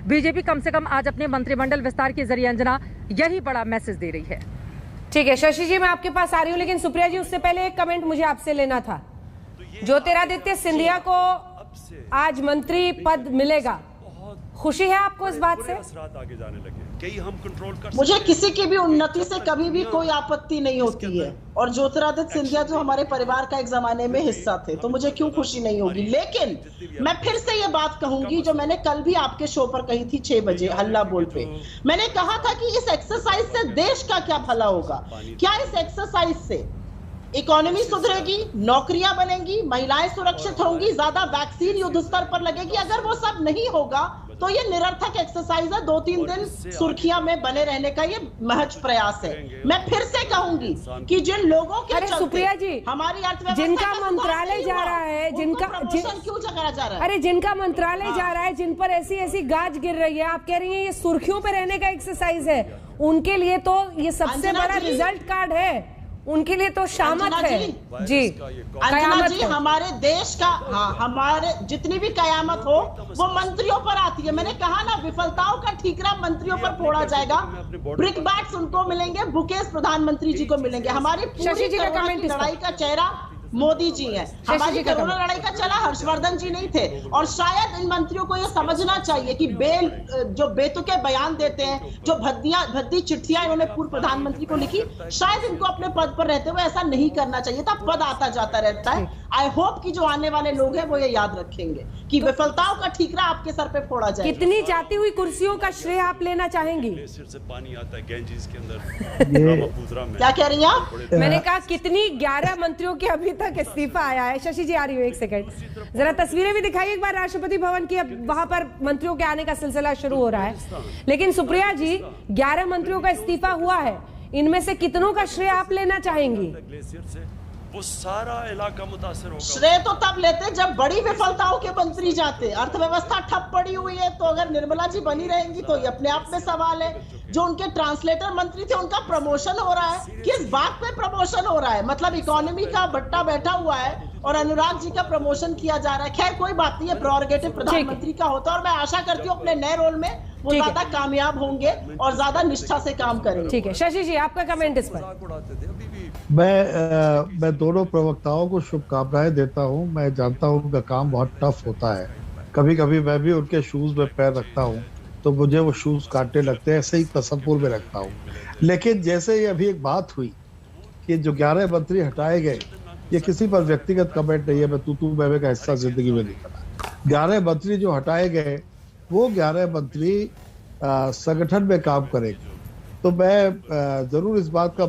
BJP कम से कम आज अपने मंत्रिमंडल विस्तार के जरिए अंजना यही बड़ा मैसेज दे रही है। ठीक है शशि जी, मैं आपके पास आ रही हूँ, लेकिन सुप्रिया जी उससे पहले एक कमेंट मुझे आपसे लेना था। ज्योतिरादित्य सिंधिया को आज मंत्री पद मिलेगा, खुशी है आपको इस बात से? आगे जाने लगे कई हम कंट्रोल कर मुझे किसी की भी उन्नति से कभी भी कोई आपत्ति नहीं होती है, और ज्योतिरादित्य सिंधिया जो हमारे परिवार का एक जमाने में हिस्सा थे, तो मुझे क्यों खुशी नहीं होगी। लेकिन मैं फिर से ये बात कहूंगी जो मैंने कल भी आपके शो पर कही थी 6 बजे हल्ला बोल पे। मैंने कहा था कि इस एक्सरसाइज से देश का क्या भला होगा। क्या इस एक्सरसाइज से इकोनॉमी सुधरेगी, नौकरियां बनेंगी, महिलाएं सुरक्षित होंगी, ज्यादा वैक्सीन युद्ध स्तर पर लगेगी? अगर वो सब नहीं होगा तो ये निरर्थक एक्सरसाइज है। 2-3 दिन सुर्खियां में बने रहने का ये महज प्रयास है। मैं फिर से कहूंगी कि जिन लोगों के अरे सुप्रिया जी, हमारी अर्थव्यवस्था जिनका मंत्रालय जा रहा है, जिनका क्यों जगाया जा रहा है? अरे जिनका मंत्रालय जा रहा है, जिन पर ऐसी ऐसी गाज गिर रही है, आप कह रही हैं ये सुर्खियों पे रहने का एक्सरसाइज है। उनके लिए तो ये सबसे बड़ा रिजल्ट कार्ड है, उनके लिए तो शामत है जी। अंजना जी, हमारे देश का, हाँ, हमारे जितनी भी कयामत हो वो मंत्रियों पर आती है। मैंने कहा ना, विफलताओं का ठीकरा मंत्रियों पर फोड़ा जाएगा। ब्रिक बैट्स उनको मिलेंगे, बुकेस प्रधानमंत्री जी को मिलेंगे। हमारी पूरी कोरोना की लड़ाई का चेहरा मोदी जी है। हमारी कोरोना लड़ाई का चला हर्षवर्धन जी नहीं थे। और शायद इन मंत्रियों को यह समझना चाहिए कि जो बेतुके बयान देते हैं, जो भद्दी चिट्ठियां इन्होंने पूर्व प्रधानमंत्री को लिखी, शायद इनको अपने पद पर रहते हुए ऐसा नहीं करना चाहिए था। पद आता जाता रहता है। आई होप कि जो आने वाले लोग हैं वो ये याद रखेंगे कि विफलताओं का ठीकरा आपके सर पे फोड़ा जाए। कितनी जाती हुई कुर्सियों का श्रेय आप लेना चाहेंगी? से पानी आता है गैंजीज के अंदर। क्या कह रही हैं आप? मैंने कहा कितनी 11 मंत्रियों के अभी तक इस्तीफा आया है। शशि जी आ रही हो, एक सेकंड, जरा तस्वीरें भी दिखाइए एक बार राष्ट्रपति भवन की। अब वहां पर मंत्रियों के आने का सिलसिला शुरू हो रहा है। लेकिन सुप्रिया जी, 11 मंत्रियों का इस्तीफा हुआ है, इनमें से कितनों का श्रेय आप लेना चाहेंगी? वो सारा इलाका मुतासर होगा। श्रेय तो तब लेते जब बड़ी विफलताओं के मंत्री जाते। अर्थव्यवस्था ठप पड़ी हुई है, तो अगर निर्मला जी बनी रहेंगी तो ये अपने आप में सवाल है। जो उनके ट्रांसलेटर मंत्री थे उनका प्रमोशन हो रहा है, किस बात पे प्रमोशन हो रहा है? मतलब इकोनॉमी का भट्टा बैठा हुआ है और अनुराग जी का प्रमोशन किया जा रहा है। खैर कोई बात नहीं है, प्रोरोगेटिव प्रधानमंत्री का होता है, और मैं आशा करती हूँ अपने नए रोल में वो ज्यादा कामयाब होंगे और ज्यादा निष्ठा से काम करेंगे। ठीक है शशि जी, आपका कमेंट इस पर? मैं दोनों प्रवक्ताओं को शुभकामनाएं देता हूं। मैं जानता हूं उनका काम बहुत टफ होता है। कभी कभी मैं भी उनके शूज में पैर रखता हूं तो मुझे वो शूज काटने लगते हैं, ऐसे ही तसव्वुर में रखता हूं। लेकिन जैसे ये अभी एक बात हुई कि जो 11 मंत्री हटाए गए, ये किसी पर व्यक्तिगत कमेंट नहीं है। मैं तू मैं का हिस्सा जिंदगी में नहीं बना। 11 मंत्री जो हटाए गए, वो 11 मंत्री संगठन में काम करेंगे। तो मैं जरूर इस बात का